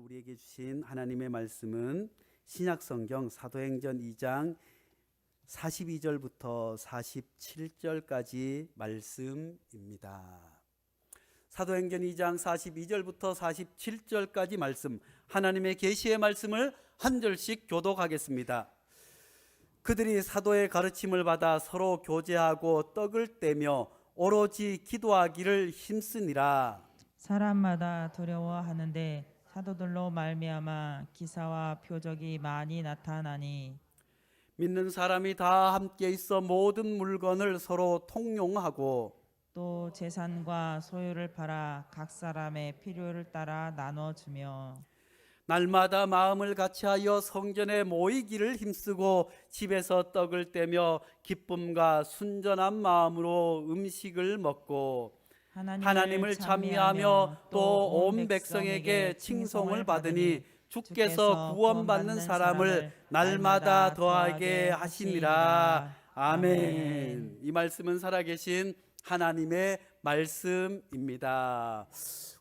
우리에게 주신 하나님의 말씀은 신약성경 사도행전 2장 42절부터 47절까지 말씀입니다. 사도행전 2장 42절부터 47절까지 말씀, 하나님의 계시의 말씀을 한 절씩 교독하겠습니다. 그들이 사도의 가르침을 받아 서로 교제하고 떡을 떼며 오로지 기도하기를 힘쓰니라. 사람마다 두려워하는데 사도들로 말미암아 기사와 표적이 많이 나타나니 믿는 사람이 다 함께 있어 모든 물건을 서로 통용하고 또 재산과 소유를 팔아 각 사람의 필요를 따라 나눠주며 날마다 마음을 같이하여 성전에 모이기를 힘쓰고 집에서 떡을 떼며 기쁨과 순전한 마음으로 음식을 먹고 하나님을 찬미하며 또 온 백성에게 칭송을 받으니 주께서 구원받는 사람을 날마다 더하게 하시니라. 아멘. 이 말씀은 살아계신 하나님의 말씀입니다.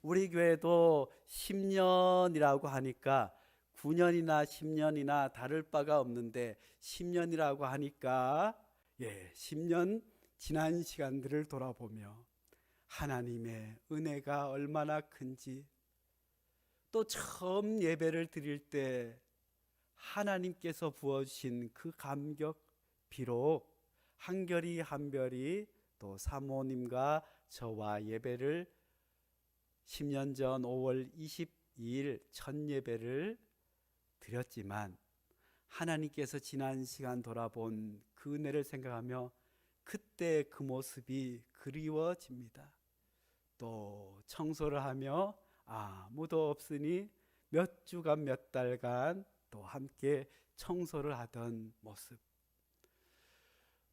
우리 교회도 10년이라고 하니까 9년이나 10년이나 다를 바가 없는데 10년이라고 하니까 10년 지난 시간들을 돌아보며 하나님의 은혜가 얼마나 큰지, 또 처음 예배를 드릴 때 하나님께서 부어주신 그 감격, 비록 한결이 한별이 또 사모님과 저와 예배를 10년 전 5월 22일 첫 예배를 드렸지만 하나님께서 지난 시간 돌아본 그 은혜를 생각하며 그때 그 모습이 그리워집니다. 또 청소를 하며 아무도 없으니 몇 주간 몇 달간 또 함께 청소를 하던 모습,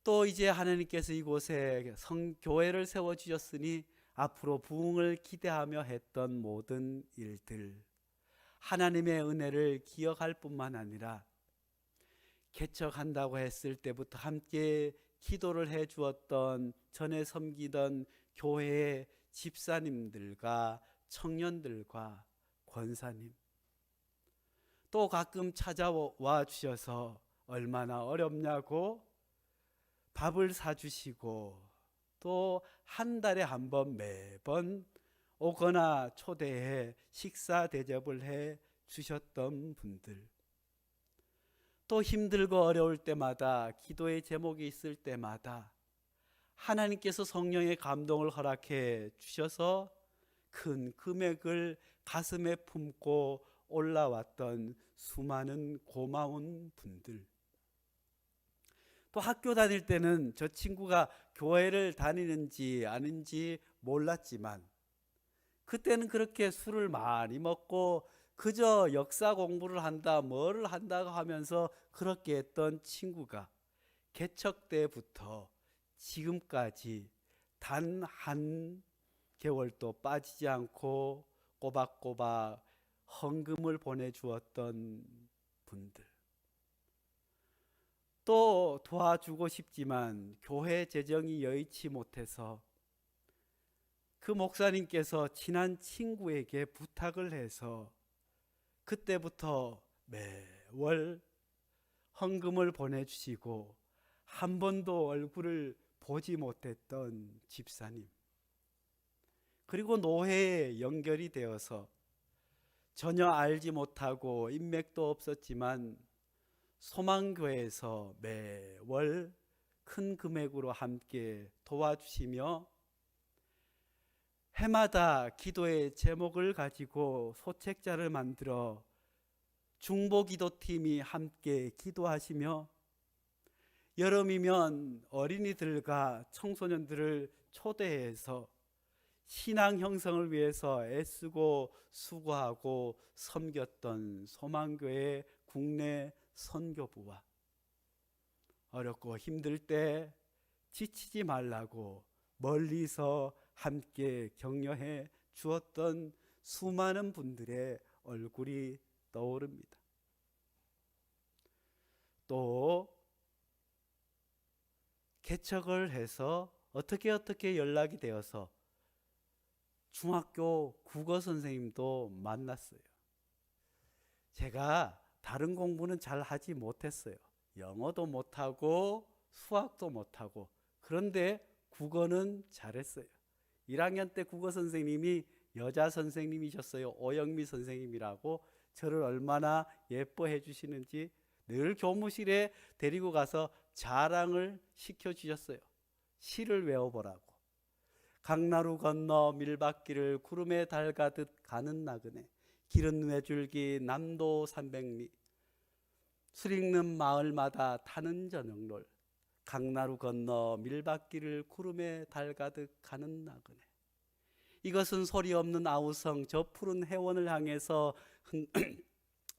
또 이제 하나님께서 이곳에 성교회를 세워주셨으니 앞으로 부흥을 기대하며 했던 모든 일들, 하나님의 은혜를 기억할 뿐만 아니라 개척한다고 했을 때부터 함께 기도를 해 주었던, 전에 섬기던 교회의 집사님들과 청년들과 권사님, 또 가끔 찾아와 주셔서 얼마나 어렵냐고 밥을 사주시고 또 한 달에 한 번 매번 오거나 초대해 식사 대접을 해 주셨던 분들, 또 힘들고 어려울 때마다 기도의 제목이 있을 때마다 하나님께서 성령의 감동을 허락해 주셔서 큰 금액을 가슴에 품고 올라왔던 수많은 고마운 분들, 또 학교 다닐 때는 저 친구가 교회를 다니는지 아닌지 몰랐지만 그때는 그렇게 술을 많이 먹고 그저 역사 공부를 한다 뭐를 한다고 하면서 그렇게 했던 친구가 개척 때부터 지금까지 단 한 개월도 빠지지 않고 꼬박꼬박 헌금을 보내주었던 분들, 또 도와주고 싶지만 교회 재정이 여의치 못해서 그 목사님께서 친한 친구에게 부탁을 해서 그때부터 매월 헌금을 보내주시고 한 번도 얼굴을 보지 못했던 집사님, 그리고 노회에 연결이 되어서 전혀 알지 못하고 인맥도 없었지만 소망교회에서 매월 큰 금액으로 함께 도와주시며 해마다 기도의 제목을 가지고 소책자를 만들어 중보기도팀이 함께 기도하시며 여름이면 어린이들과 청소년들을 초대해서 신앙 형성을 위해서 애쓰고 수고하고 섬겼던 소망교회 국내 선교부와 어렵고 힘들 때 지치지 말라고 멀리서 함께 격려해 주었던 수많은 분들의 얼굴이 떠오릅니다. 또 개척을 해서 어떻게 연락이 되어서 중학교 국어 선생님도 만났어요. 제가 다른 공부는 잘 하지 못했어요. 영어도 못하고 수학도 못하고, 그런데 국어는 잘했어요. 1학년 때 국어 선생님이 여자 선생님이셨어요. 오영미 선생님이라고. 저를 얼마나 예뻐해 주시는지 늘 교무실에 데리고 가서 자랑을 시켜주셨어요. 시를 외워보라고. 강나루 건너 밀밭길을 구름에 달가듯 가는 나그네, 길은 외줄기 남도 300리, 술 읽는 마을마다 타는 저녁롤, 강나루 건너 밀밭길을 구름에 달가득 가는 나그네. 이것은 소리 없는 아우성 저 푸른 해원을 향해서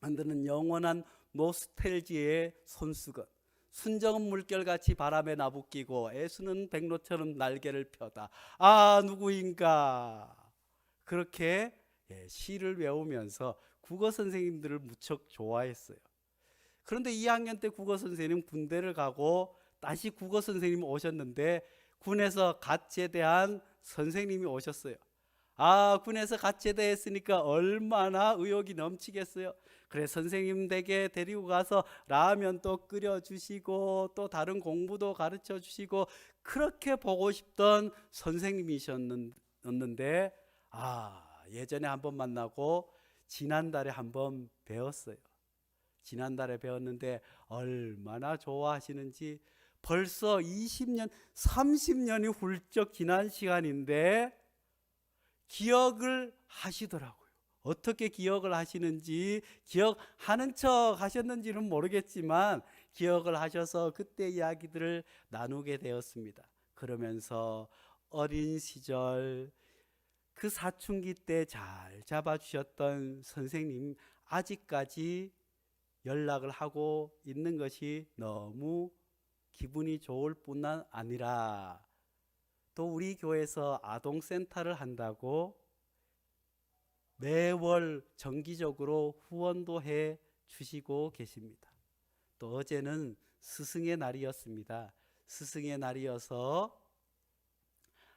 흔드는 영원한 노스텔지의 손수건, 순정은 물결같이 바람에 나부끼고 애수는 백로처럼 날개를 펴다. 아, 누구인가. 그렇게 시를 외우면서 국어 선생님들을 무척 좋아했어요. 그런데 2학년 때 국어 선생님 군대를 가고 다시 국어 선생님이 오셨는데, 군에서 갓 제대한 선생님이 오셨어요. 아, 군에서 갓 제대했으니까 얼마나 의욕이 넘치겠어요. 그래, 선생님 댁에 데리고 가서 라면도 끓여주시고 또 다른 공부도 가르쳐 주시고, 그렇게 보고 싶던 선생님이셨는데, 예전에 한번 만나고 지난달에 한번 배웠어요. 지난달에 배웠는데 얼마나 좋아하시는지. 벌써 20년, 30년이 훌쩍 지난 시간인데 기억을 하시더라고요. 어떻게 기억을 하시는지, 기억하는 척 하셨는지는 모르겠지만 기억을 하셔서 그때 이야기들을 나누게 되었습니다. 그러면서 어린 시절 그 사춘기 때 잘 잡아주셨던 선생님 아직까지 연락을 하고 있는 것이 너무 기분이 좋을 뿐 아니라, 또 우리 교회에서 아동센터를 한다고 매월 정기적으로 후원도 해 주시고 계십니다. 또 어제는 스승의 날이었습니다. 스승의 날이어서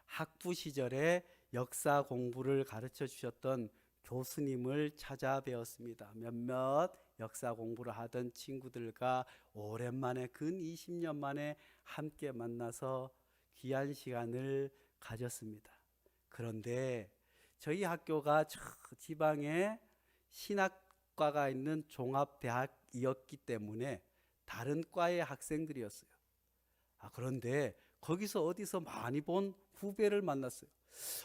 학부 시절에 역사 공부를 가르쳐 주셨던 교수님을 찾아뵈었습니다. 몇몇 역사 공부를 하던 친구들과 오랜만에 근 20년 만에 함께 만나서 귀한 시간을 가졌습니다. 그런데 저희 학교가 저 지방에 신학과가 있는 종합대학이었기 때문에 다른 과의 학생들이었어요. 그런데 거기서 어디서 많이 본 후배를 만났어요.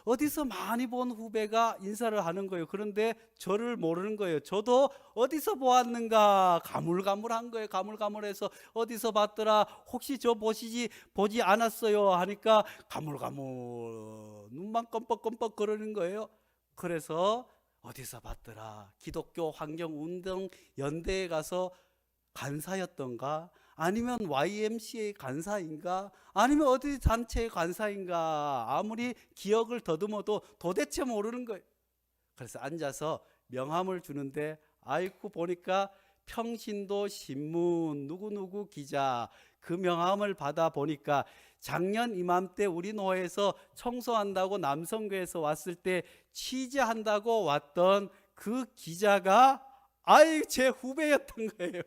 어디서 많이 본 후배가 인사를 하는 거예요. 그런데 저를 모르는 거예요. 저도 어디서 보았는가 가물가물한 거예요. 가물가물해서 어디서 봤더라, 혹시 저 보지 않았어요 하니까 가물가물 눈만 껌뻑껌뻑 거리는 거예요. 그래서 어디서 봤더라, 기독교 환경운동 연대에 가서 간사였던가, 아니면 YMCA 간사인가, 아니면 어디 단체의 간사인가, 아무리 기억을 더듬어도 도대체 모르는 거예요. 그래서 앉아서 명함을 주는데, 아이고 보니까 평신도 신문 누구누구 기자, 그 명함을 받아 보니까 작년 이맘때 우리 노회에서 청소한다고 남성교에서 왔을 때 취재한다고 왔던 그 기자가 제 후배였던 거예요.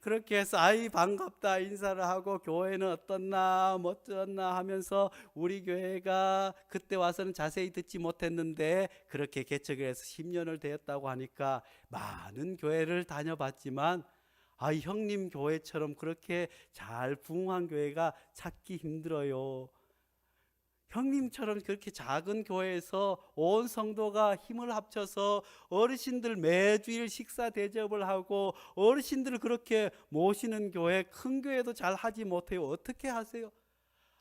그렇게 해서 반갑다 인사를 하고, 교회는 어떻나 뭐 어쩌나 하면서 우리 교회가 그때 와서는 자세히 듣지 못했는데 그렇게 개척을 해서 10년을 되었다고 하니까 많은 교회를 다녀봤지만 형님 교회처럼 그렇게 잘 부흥한 교회가 찾기 힘들어요. 형님처럼 그렇게 작은 교회에서 온 성도가 힘을 합쳐서 어르신들 매주일 식사 대접을 하고 어르신들을 그렇게 모시는 교회, 큰 교회도 잘 하지 못해요. 어떻게 하세요?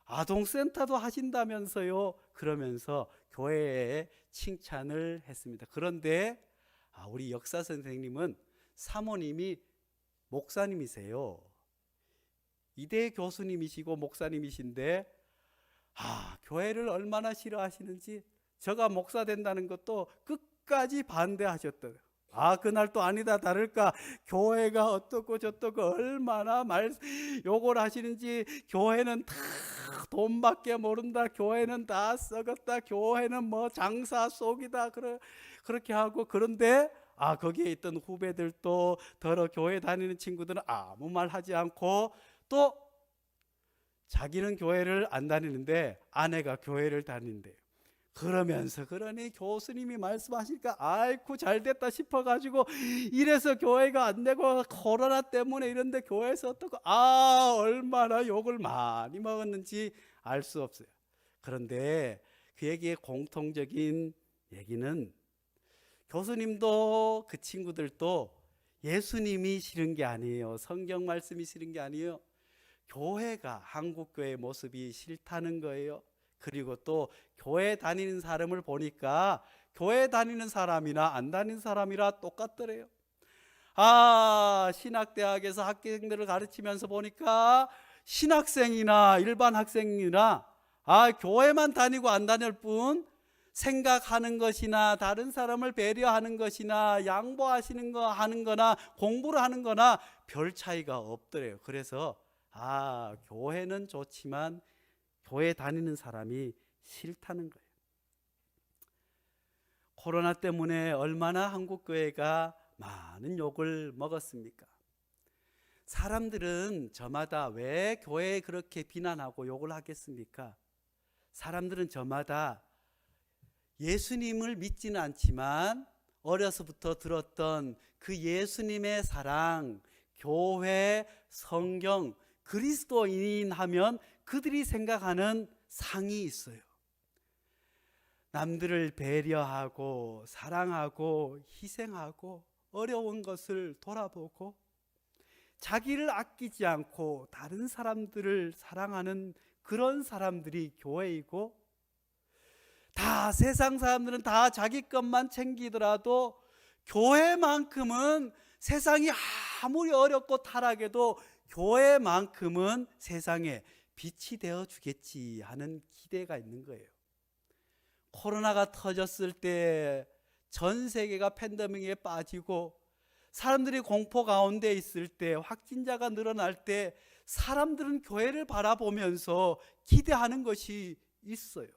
아동센터도 하신다면서요. 그러면서 교회에 칭찬을 했습니다. 그런데 우리 역사 선생님은 사모님이 목사님이세요. 이대 교수님이시고 목사님이신데 교회를 얼마나 싫어하시는지, 저가 목사 된다는 것도 끝까지 반대하셨더라고요. 그날 또 아니다 다를까 교회가 어떻고 저떻고 얼마나 욕을 하시는지, 교회는 다 돈밖에 모른다, 교회는 다 썩었다, 교회는 뭐 장사 속이다, 그렇게 하고. 그런데 거기에 있던 후배들도 더러 교회 다니는 친구들은 아무 말 하지 않고, 또 자기는 교회를 안 다니는데 아내가 교회를 다니는데, 그러면서 그러니 교수님이 말씀하시니까 아이고 잘됐다 싶어가지고, 이래서 교회가 안 되고 코로나 때문에 이런데 교회에서 어떻고, 얼마나 욕을 많이 먹었는지 알 수 없어요. 그런데 그 얘기의 공통적인 얘기는, 교수님도 그 친구들도 예수님이 싫은 게 아니에요. 성경 말씀이 싫은 게 아니에요. 교회가, 한국교회의 모습이 싫다는 거예요. 그리고 또 교회 다니는 사람을 보니까 교회 다니는 사람이나 안 다니는 사람이라 똑같더래요. 신학대학에서 학생들을 가르치면서 보니까 신학생이나 일반 학생이나 교회만 다니고 안 다닐 뿐, 생각하는 것이나 다른 사람을 배려하는 것이나 양보하시는 거 하는 거나 공부를 하는 거나 별 차이가 없더래요. 그래서 교회는 좋지만 교회 다니는 사람이 싫다는 거예요. 코로나 때문에 얼마나 한국교회가 많은 욕을 먹었습니까? 사람들은 저마다 왜 교회에 그렇게 비난하고 욕을 하겠습니까? 사람들은 저마다 예수님을 믿지는 않지만 어려서부터 들었던 그 예수님의 사랑, 교회, 성경, 그리스도인 하면 그들이 생각하는 상이 있어요. 남들을 배려하고 사랑하고 희생하고 어려운 것을 돌아보고 자기를 아끼지 않고 다른 사람들을 사랑하는 그런 사람들이 교회이고, 다 세상 사람들은 다 자기 것만 챙기더라도 교회만큼은 세상이 아무리 어렵고 타락해도 교회만큼은 세상에 빛이 되어 주겠지 하는 기대가 있는 거예요. 코로나가 터졌을 때 전 세계가 팬데믹에 빠지고 사람들이 공포 가운데 있을 때, 확진자가 늘어날 때 사람들은 교회를 바라보면서 기대하는 것이 있어요.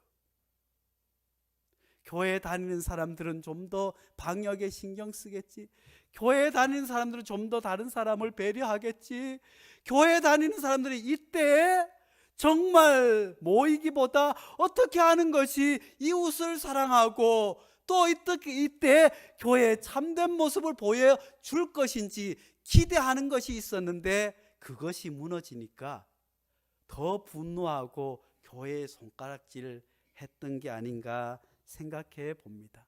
교회 다니는 사람들은 좀 더 방역에 신경 쓰겠지. 교회 다니는 사람들은 좀 더 다른 사람을 배려하겠지. 교회 다니는 사람들이 이때 정말 모이기보다 어떻게 하는 것이 이웃을 사랑하고 또 이때 교회의 참된 모습을 보여줄 것인지 기대하는 것이 있었는데, 그것이 무너지니까 더 분노하고 교회에 손가락질 했던 게 아닌가 생각해 봅니다.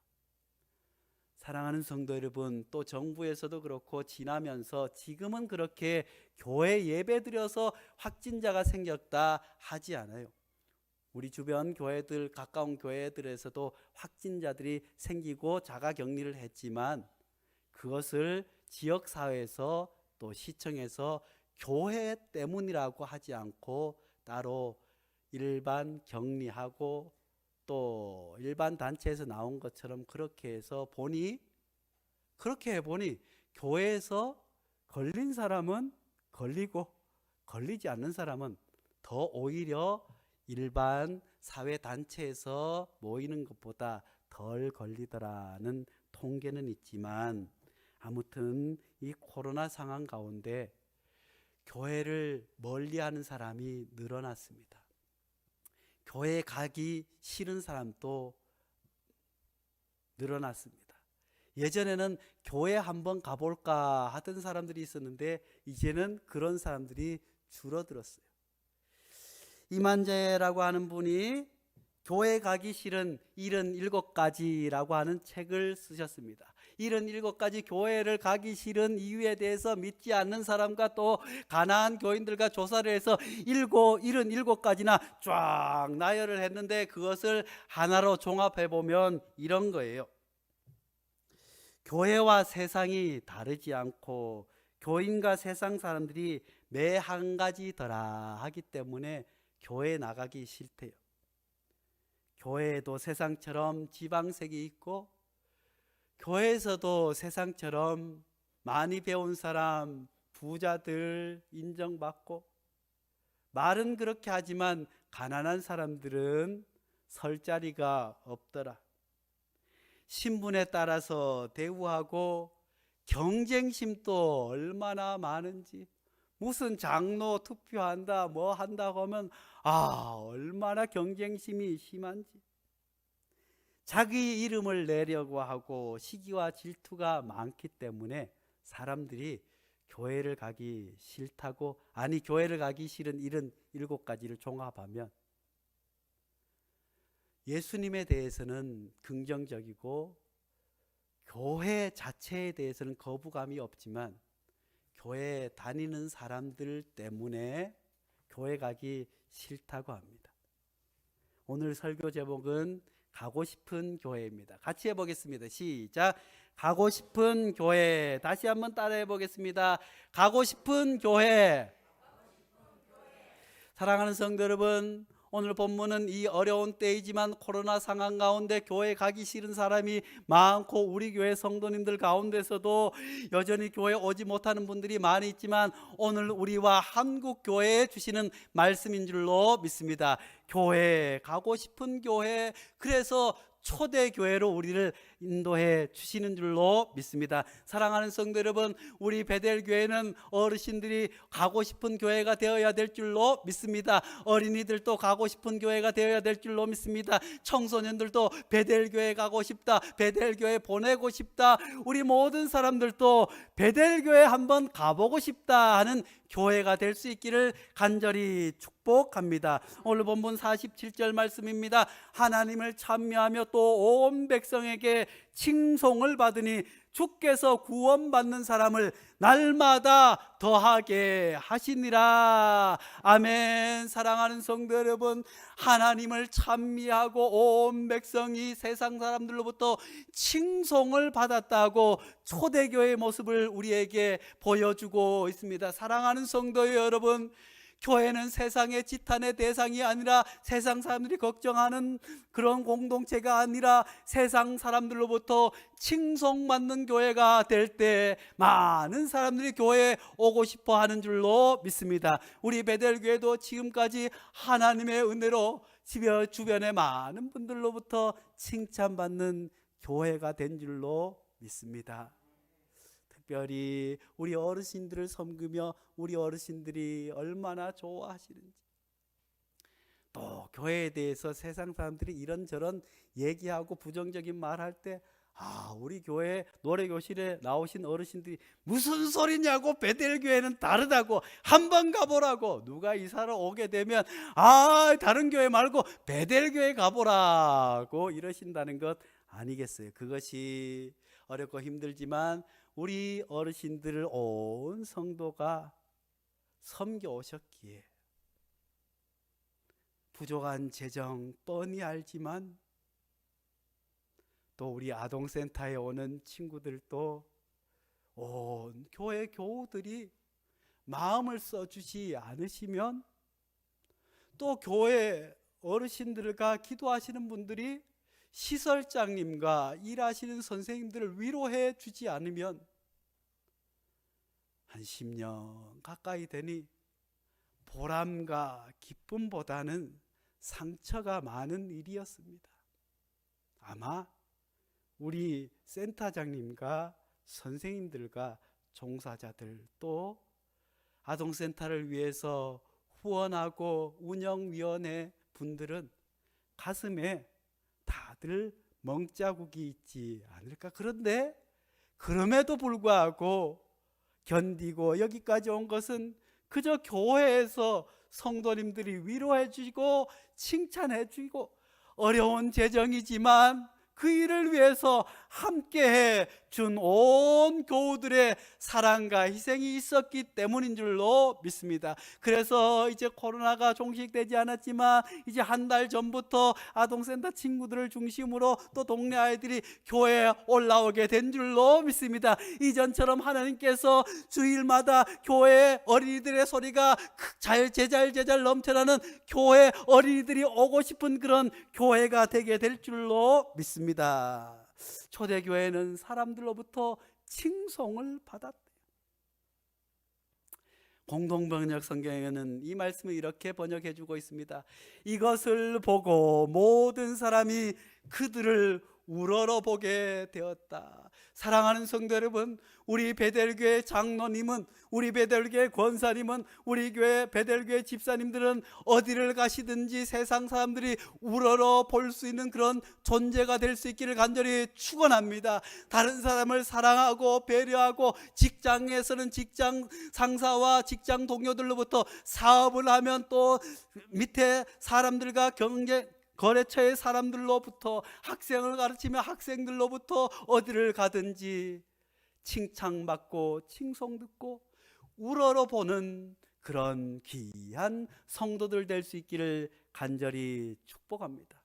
사랑하는 성도 여러분, 또 정부에서도 그렇고 지나면서 지금은 그렇게 교회 예배 드려서 확진자가 생겼다 하지 않아요. 우리 주변 교회들, 가까운 교회들에서도 확진자들이 생기고 자가격리를 했지만, 그것을 지역사회에서 또 시청에서 교회 때문이라고 하지 않고 따로 일반 격리하고 또 일반 단체에서 나온 것처럼 그렇게 해서 그렇게 해보니 교회에서 걸린 사람은 걸리고 걸리지 않는 사람은 더 오히려 일반 사회단체에서 모이는 것보다 덜 걸리더라는 통계는 있지만, 아무튼 이 코로나 상황 가운데 교회를 멀리하는 사람이 늘어났습니다. 교회 가기 싫은 사람도 늘어났습니다. 예전에는 교회 한번 가볼까 하던 사람들이 있었는데 이제는 그런 사람들이 줄어들었어요. 이만재라고 하는 분이 교회 가기 싫은 77가지라고 하는 책을 쓰셨습니다. 77가지 교회를 가기 싫은 이유에 대해서 믿지 않는 사람과 또 가나안 교인들과 조사를 해서 77가지나 쫙 나열을 했는데, 그것을 하나로 종합해 보면 이런 거예요. 교회와 세상이 다르지 않고 교인과 세상 사람들이 매 한 가지더라 하기 때문에 교회 나가기 싫대요. 교회에도 세상처럼 지방색이 있고 교회에서도 세상처럼 많이 배운 사람, 부자들 인정받고, 말은 그렇게 하지만 가난한 사람들은 설 자리가 없더라. 신분에 따라서 대우하고 경쟁심도 얼마나 많은지, 무슨 장로 투표한다 뭐 한다고 하면 얼마나 경쟁심이 심한지, 자기 이름을 내려고 하고 시기와 질투가 많기 때문에 사람들이 교회를 가기 싫다고, 교회를 가기 싫은 이런 7가지를 종합하면 예수님에 대해서는 긍정적이고 교회 자체에 대해서는 거부감이 없지만 교회 다니는 사람들 때문에 교회 가기 싫다고 합니다. 오늘 설교 제목은 가고 싶은 교회입니다. 같이 해보겠습니다. 시작. 가고 싶은 교회. 다시 한번 따라해 보겠습니다. 가고 싶은 교회. 사랑하는 성도 여러분, 오늘 본문은 이 어려운 때이지만 코로나 상황 가운데 교회 가기 싫은 사람이 많고 우리 교회 성도님들 가운데서도 여전히 교회 오지 못하는 분들이 많이 있지만 오늘 우리와 한국 교회에 주시는 말씀인 줄로 믿습니다. 교회, 가고 싶은 교회, 그래서 초대교회로 우리를 인도해 주시는 줄로 믿습니다. 사랑하는 성도 여러분, 우리 베델교회는 어르신들이 가고 싶은 교회가 되어야 될 줄로 믿습니다. 어린이들도 가고 싶은 교회가 되어야 될 줄로 믿습니다. 청소년들도 베델교회 가고 싶다, 베델교회 보내고 싶다, 우리 모든 사람들도 베델교회 한번 가보고 싶다 하는 교회가 될 수 있기를 간절히 축복합니다. 오늘 본문 47절 말씀입니다. 하나님을 찬미하며 또 온 백성에게 칭송을 받으니 주께서 구원받는 사람을 날마다 더하게 하시니라. 아멘. 사랑하는 성도 여러분, 하나님을 찬미하고 온 백성이 세상 사람들로부터 칭송을 받았다고 초대교회의 모습을 우리에게 보여주고 있습니다. 사랑하는 성도 여러분, 교회는 세상의 지탄의 대상이 아니라, 세상 사람들이 걱정하는 그런 공동체가 아니라 세상 사람들로부터 칭송받는 교회가 될 때 많은 사람들이 교회에 오고 싶어 하는 줄로 믿습니다. 우리 베델교회도 지금까지 하나님의 은혜로 주변의 많은 분들로부터 칭찬받는 교회가 된 줄로 믿습니다. 특별히 우리 어르신들을 섬기며 우리 어르신들이 얼마나 좋아하시는지, 또 교회에 대해서 세상 사람들이 이런저런 얘기하고 부정적인 말할 때 우리 교회 노래교실에 나오신 어르신들이 무슨 소리냐고, 베델교회는 다르다고, 한번 가보라고, 누가 이사를 오게 되면 다른 교회 말고 베델교회 가보라고 이러신다는 것 아니겠어요? 그것이 어렵고 힘들지만 우리 어르신들을 온 성도가 섬겨 오셨기에 부족한 재정 뻔히 알지만, 또 우리 아동센터에 오는 친구들도 온 교회 교우들이 마음을 써주지 않으시면, 또 교회 어르신들과 기도하시는 분들이 시설장님과 일하시는 선생님들을 위로해 주지 않으면 한 10년 가까이 되니 보람과 기쁨보다는 상처가 많은 일이었습니다. 아마 우리 센터장님과 선생님들과 종사자들, 또 아동센터를 위해서 후원하고 운영위원회 분들은 가슴에 다들 멍자국이 있지 않을까. 그런데 그럼에도 불구하고 견디고 여기까지 온 것은 그저 교회에서 성도님들이 위로해 주시고 칭찬해 주시고, 어려운 재정이지만 그 일을 위해서 함께해 준 온 교우들의 사랑과 희생이 있었기 때문인 줄로 믿습니다. 그래서 이제 코로나가 종식되지 않았지만 이제 한 달 전부터 아동센터 친구들을 중심으로 또 동네 아이들이 교회에 올라오게 된 줄로 믿습니다. 이전처럼 하나님께서 주일마다 교회 어린이들의 소리가 제잘 넘쳐나는 교회 어린이들이 오고 싶은 그런 교회가 되게 될 줄로 믿습니다. 초대교회는 사람들로부터 칭송을 받았대요. 공동번역 성경에는 이 말씀을 이렇게 번역해 주고 있습니다. 이것을 보고 모든 사람이 그들을 우러러보게 되었다. 사랑하는 성도 여러분, 우리 베델교회 장로님은, 우리 베델교회 권사님은, 우리 교회 베델교회 집사님들은 어디를 가시든지 세상 사람들이 우러러 볼 수 있는 그런 존재가 될 수 있기를 간절히 축원합니다. 다른 사람을 사랑하고 배려하고, 직장에서는 직장 상사와 직장 동료들로부터 사업을 하면 또 밑에 사람들과 거래처의 사람들로부터, 학생을 가르치면 학생들로부터 어디를 가든지 칭찬받고 칭송 듣고 우러러보는 그런 귀한 성도들 될 수 있기를 간절히 축복합니다.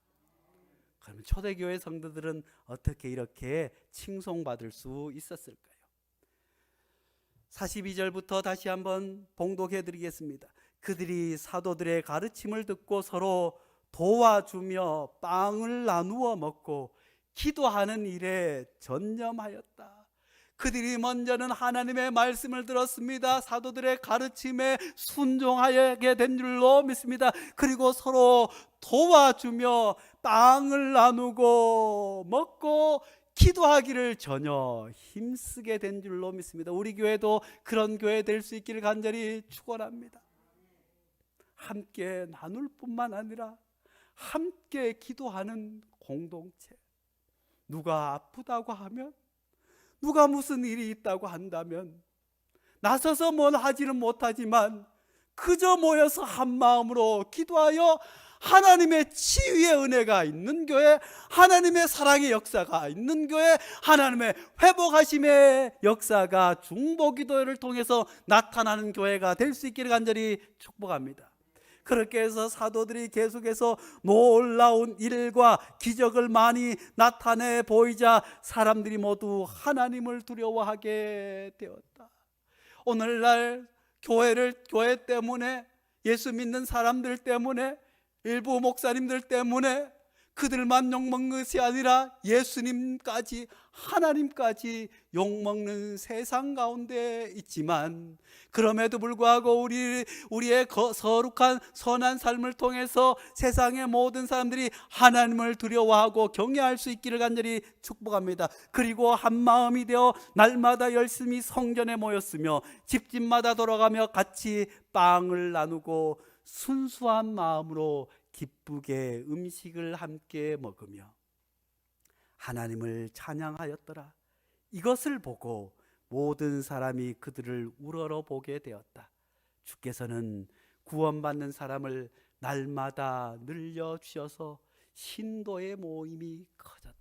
그러면 초대교회 성도들은 어떻게 이렇게 칭송받을 수 있었을까요? 42절부터 다시 한번 봉독해 드리겠습니다. 그들이 사도들의 가르침을 듣고 서로 도와주며 빵을 나누어 먹고 기도하는 일에 전념하였다. 그들이 먼저는 하나님의 말씀을 들었습니다. 사도들의 가르침에 순종하게 된 줄로 믿습니다. 그리고 서로 도와주며 빵을 나누고 먹고 기도하기를 전혀 힘쓰게 된 줄로 믿습니다. 우리 교회도 그런 교회 될 수 있기를 간절히 축원합니다. 함께 나눌 뿐만 아니라 함께 기도하는 공동체. 누가 아프다고 하면, 누가 무슨 일이 있다고 한다면 나서서 뭘 하지는 못하지만 그저 모여서 한 마음으로 기도하여 하나님의 치유의 은혜가 있는 교회, 하나님의 사랑의 역사가 있는 교회, 하나님의 회복하심의 역사가 중보기도를 통해서 나타나는 교회가 될 수 있기를 간절히 축복합니다. 그렇게 해서 사도들이 계속해서 놀라운 일과 기적을 많이 나타내 보이자 사람들이 모두 하나님을 두려워하게 되었다. 오늘날 교회 때문에, 예수 믿는 사람들 때문에, 일부 목사님들 때문에 그들만 욕먹는 것이 아니라 예수님까지, 하나님까지 욕먹는 세상 가운데 있지만, 그럼에도 불구하고 우리의 거룩한 선한 삶을 통해서 세상의 모든 사람들이 하나님을 두려워하고 경외할 수 있기를 간절히 축복합니다. 그리고 한 마음이 되어 날마다 열심히 성전에 모였으며 집집마다 돌아가며 같이 빵을 나누고 순수한 마음으로 기쁘게 음식을 함께 먹으며 하나님을 찬양하였더라. 이것을 보고 모든 사람이 그들을 우러러 보게 되었다. 주께서는 구원받는 사람을 날마다 늘려주셔서 신도의 모임이 커졌다.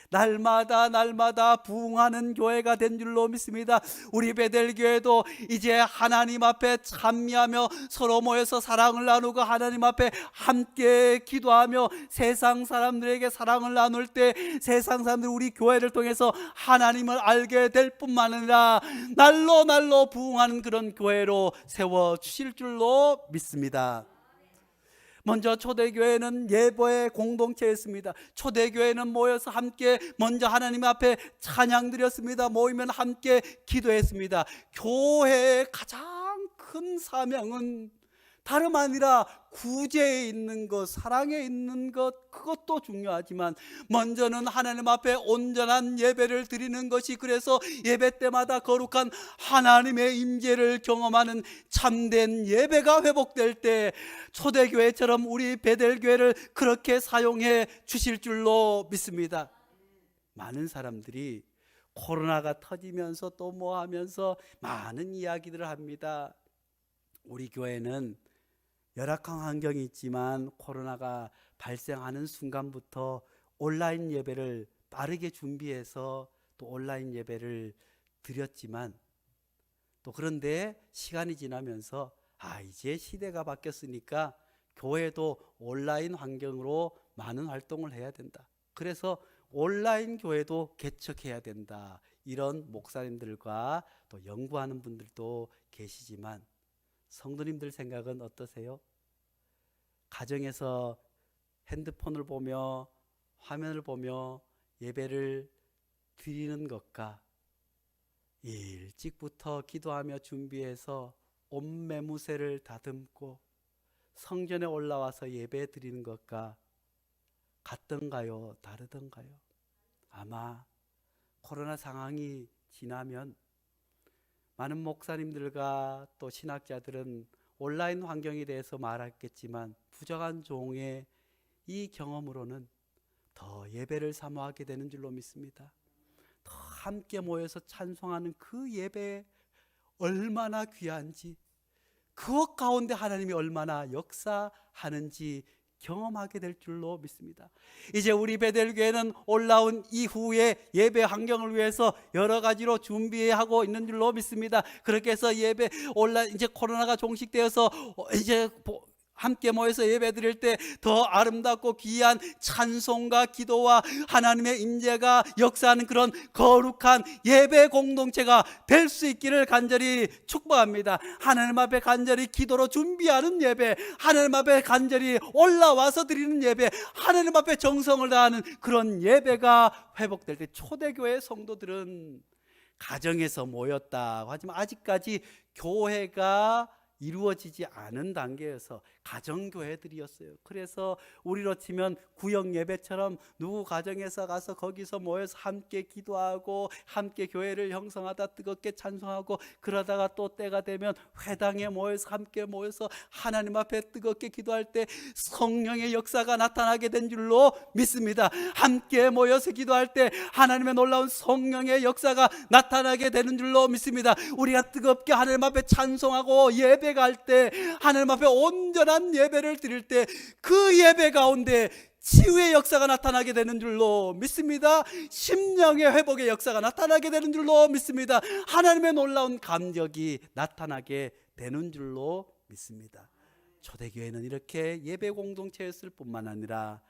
날마다 부흥하는 교회가 된 줄로 믿습니다. 우리 베델교회도 이제 하나님 앞에 찬미하며 서로 모여서 사랑을 나누고 하나님 앞에 함께 기도하며 세상 사람들에게 사랑을 나눌 때 세상 사람들이 우리 교회를 통해서 하나님을 알게 될 뿐만 아니라 날로 부흥하는 그런 교회로 세워주실 줄로 믿습니다. 먼저 초대교회는 예배의 공동체였습니다. 초대교회는 모여서 함께 먼저 하나님 앞에 찬양 드렸습니다. 모이면 함께 기도했습니다. 교회의 가장 큰 사명은 다름 아니라 구제에 있는 것, 사랑에 있는 것, 그것도 중요하지만 먼저는 하나님 앞에 온전한 예배를 드리는 것이, 그래서 예배 때마다 거룩한 하나님의 임재를 경험하는 참된 예배가 회복될 때 초대교회처럼 우리 베델교회를 그렇게 사용해 주실 줄로 믿습니다. 많은 사람들이 코로나가 터지면서 또 뭐 하면서 많은 이야기들을 합니다. 우리 교회는 열악한 환경이 있지만 코로나가 발생하는 순간부터 온라인 예배를 빠르게 준비해서 또 온라인 예배를 드렸지만, 또 그런데 시간이 지나면서 이제 시대가 바뀌었으니까 교회도 온라인 환경으로 많은 활동을 해야 된다. 그래서 온라인 교회도 개척해야 된다. 이런 목사님들과 또 연구하는 분들도 계시지만 성도님들 생각은 어떠세요? 가정에서 핸드폰을 보며 화면을 보며 예배를 드리는 것과 일찍부터 기도하며 준비해서 온 매무새를 다듬고 성전에 올라와서 예배 드리는 것과 같던가요? 다르던가요? 아마 코로나 상황이 지나면 많은 목사님들과 또 신학자들은 온라인 환경에 대해서 말했겠지만 부족한 종의 이 경험으로는 더 예배를 사모하게 되는 줄로 믿습니다. 더 함께 모여서 찬송하는 그 예배 얼마나 귀한지, 그것 가운데 하나님이 얼마나 역사하는지 경험하게 될 줄로 믿습니다. 이제 우리 베델교회는 올라온 이후에 예배 환경을 위해서 여러 가지로 준비하고 있는 줄로 믿습니다. 그렇게 해서 예배 이제 코로나가 종식되어서 이제 함께 모여서 예배 드릴 때 더 아름답고 귀한 찬송과 기도와 하나님의 임재가 역사하는 그런 거룩한 예배 공동체가 될 수 있기를 간절히 축복합니다. 하나님 앞에 간절히 기도로 준비하는 예배, 하나님 앞에 간절히 올라와서 드리는 예배, 하나님 앞에 정성을 다하는 그런 예배가 회복될 때, 초대교회 성도들은 가정에서 모였다고 하지만 아직까지 교회가 이루어지지 않은 단계여서 가정교회들이었어요. 그래서 우리로 치면 구역 예배처럼 누구 가정에서 가서 거기서 모여서 함께 기도하고 함께 교회를 형성하다 뜨겁게 찬송하고, 그러다가 또 때가 되면 회당에 모여서 함께 모여서 하나님 앞에 뜨겁게 기도할 때 성령의 역사가 나타나게 된 줄로 믿습니다. 함께 모여서 기도할 때 하나님의 놀라운 성령의 역사가 나타나게 되는 줄로 믿습니다. 우리가 뜨겁게 하나님 앞에 찬송하고 예배가 할 때, 하나님 앞에 온전한 예배를 드릴 때 그 예배 가운데 치유의 역사가 나타나게 되는 줄로 믿습니다. 심령의 회복의 역사가 나타나게 되는 줄로 믿습니다. 하나님의 놀라운 감격이 나타나게 되는 줄로 믿습니다. 초대교회는 이렇게 예배 공동체였을 뿐만 아니라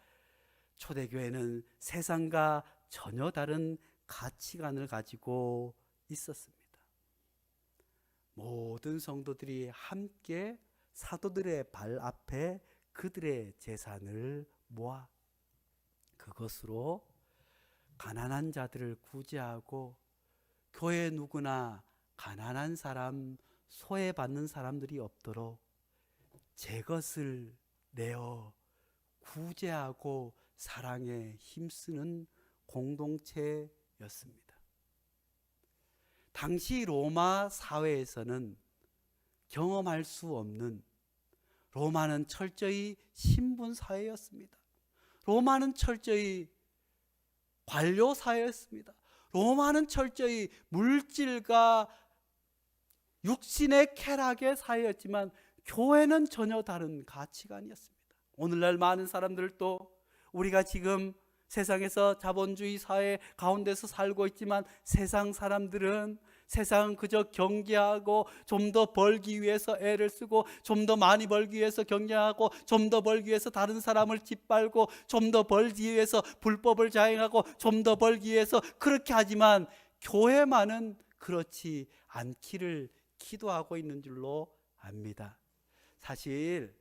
초대교회는 세상과 전혀 다른 가치관을 가지고 있었습니다. 모든 성도들이 함께 사도들의 발 앞에 그들의 재산을 모아 그것으로 가난한 자들을 구제하고, 교회 누구나 가난한 사람, 소외받는 사람들이 없도록 제 것을 내어 구제하고 사랑에 힘쓰는 공동체였습니다. 당시 로마 사회에서는 경험할 수 없는, 로마는 철저히 신분 사회였습니다. 로마는 철저히 관료 사회였습니다. 로마는 철저히 물질과 육신의 쾌락의 사회였지만 교회는 전혀 다른 가치관이었습니다. 오늘날 많은 사람들도 우리가 지금 세상에서 자본주의 사회 가운데서 살고 있지만 세상 사람들은 세상은 그저 경제하고 좀 더 벌기 위해서 애를 쓰고, 좀 더 많이 벌기 위해서 경쟁하고, 좀 더 벌기 위해서 다른 사람을 짓밟고, 좀 더 벌기 위해서 불법을 자행하고, 좀 더 벌기 위해서 그렇게 하지만 교회만은 그렇지 않기를 기도하고 있는 줄로 압니다. 사실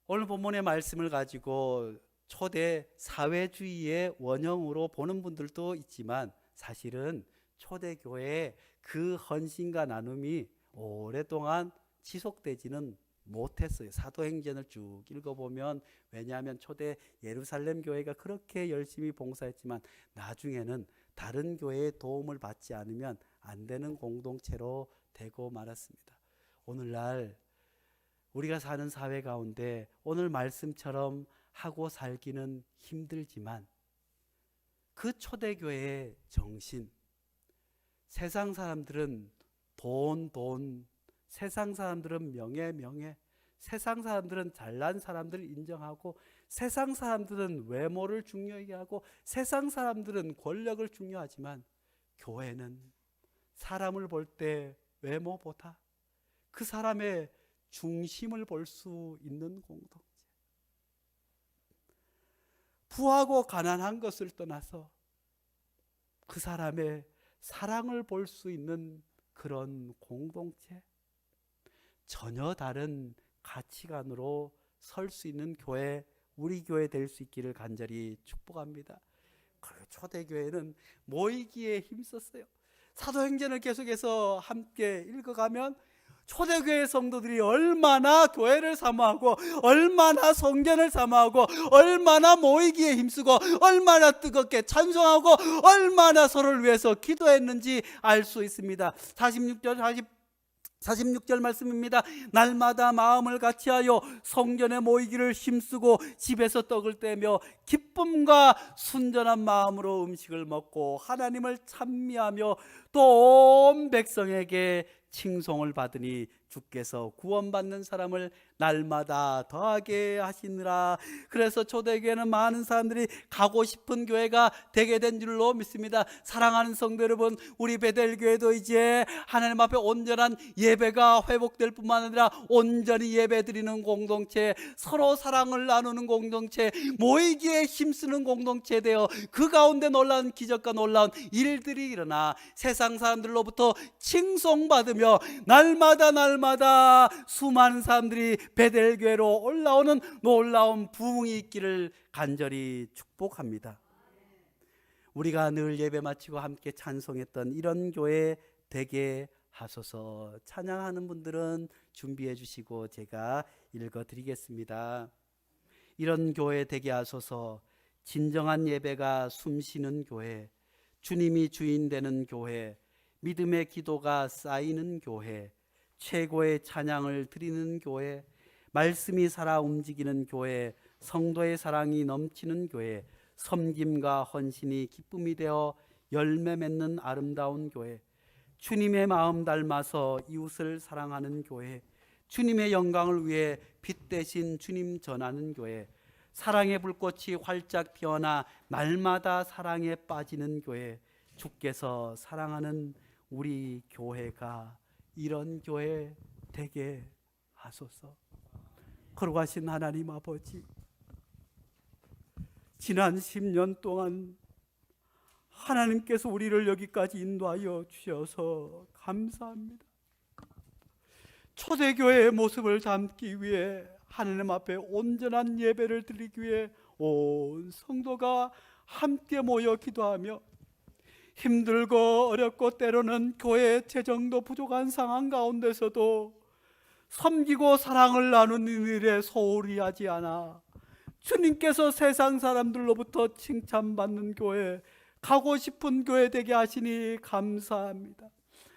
오늘 본문의 말씀을 가지고 초대 사회주의의 원형으로 보는 분들도 있지만 사실은 초대교회의 그 헌신과 나눔이 오랫동안 지속되지는 못했어요. 사도행전을 쭉 읽어보면, 왜냐하면 초대 예루살렘 교회가 그렇게 열심히 봉사했지만 나중에는 다른 교회의 도움을 받지 않으면 안 되는 공동체로 되고 말았습니다. 오늘날 우리가 사는 사회 가운데 오늘 말씀처럼 하고 살기는 힘들지만 그 초대교회의 정신, 세상 사람들은 돈, 세상 사람들은 명예, 세상 사람들은 잘난 사람들을 인정하고, 세상 사람들은 외모를 중요하게 하고, 세상 사람들은 권력을 중요하지만 교회는 사람을 볼 때 외모보다 그 사람의 중심을 볼 수 있는 공동체, 부하고 가난한 것을 떠나서 그 사람의 사랑을 볼 수 있는 그런 공동체, 전혀 다른 가치관으로 설 수 있는 교회, 우리 교회 될 수 있기를 간절히 축복합니다. 초대교회는 모이기에 힘썼어요. 사도행전을 계속해서 함께 읽어가면 초대교회 성도들이 얼마나 교회를 사모하고 얼마나 성전을 사모하고 얼마나 모이기에 힘쓰고 얼마나 뜨겁게 찬송하고 얼마나 서로를 위해서 기도했는지 알 수 있습니다. 46절 말씀입니다. 날마다 마음을 같이하여 성전에 모이기를 힘쓰고 집에서 떡을 떼며 기쁨과 순전한 마음으로 음식을 먹고 하나님을 찬미하며 또 온 백성에게 칭송을 받으니 주께서 구원받는 사람을 날마다 더하게 하시느라. 그래서 초대교회는 많은 사람들이 가고 싶은 교회가 되게 된 줄로 믿습니다. 사랑하는 성도 여러분, 우리 베델교회도 이제 하나님 앞에 온전한 예배가 회복될 뿐만 아니라 온전히 예배드리는 공동체, 서로 사랑을 나누는 공동체, 모이기에 힘쓰는 공동체 되어 그 가운데 놀라운 기적과 놀라운 일들이 일어나 세상 사람들로부터 칭송받으며 날마다 수많은 사람들이 베델교회로 올라오는 놀라운 부흥이 있기를 간절히 축복합니다. 우리가 늘 예배 마치고 함께 찬송했던 이런 교회 되게 하소서. 찬양하는 분들은 준비해 주시고 제가 읽어드리겠습니다. 이런 교회 되게 하소서. 진정한 예배가 숨쉬는 교회, 주님이 주인 되는 교회, 믿음의 기도가 쌓이는 교회, 최고의 찬양을 드리는 교회, 말씀이 살아 움직이는 교회, 성도의 사랑이 넘치는 교회, 섬김과 헌신이 기쁨이 되어 열매 맺는 아름다운 교회, 주님의 마음 닮아서 이웃을 사랑하는 교회, 주님의 영광을 위해 빛 대신 주님 전하는 교회, 사랑의 불꽃이 활짝 피어나 날마다 사랑에 빠지는 교회, 주께서 사랑하는 우리 교회가 이런 교회 되게 하소서. 거룩하신 하나님 아버지, 지난 10년 동안 하나님께서 우리를 여기까지 인도하여 주셔서 감사합니다. 초대교회의 모습을 담기 위해 하나님 앞에 온전한 예배를 드리기 위해 온 성도가 함께 모여 기도하며 힘들고 어렵고 때로는 교회 재정도 부족한 상황 가운데서도 섬기고 사랑을 나누는 일에 소홀히 하지 않아 주님께서 세상 사람들로부터 칭찬받는 교회, 가고 싶은 교회 되게 하시니 감사합니다.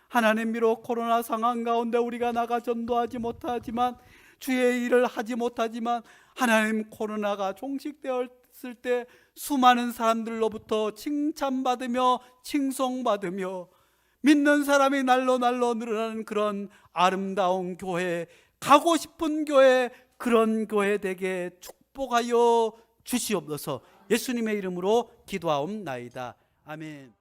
하나님, 비록 코로나 상황 가운데 우리가 나가 전도하지 못하지만, 주의 일을 하지 못하지만, 하나님, 코로나가 종식되었을 때 수많은 사람들로부터 칭찬받으며 칭송받으며 믿는 사람이 날로 늘어나는 그런 아름다운 교회, 가고 싶은 교회, 그런 교회 되게 축복하여 주시옵소서. 예수님의 이름으로 기도하옵나이다. 아멘.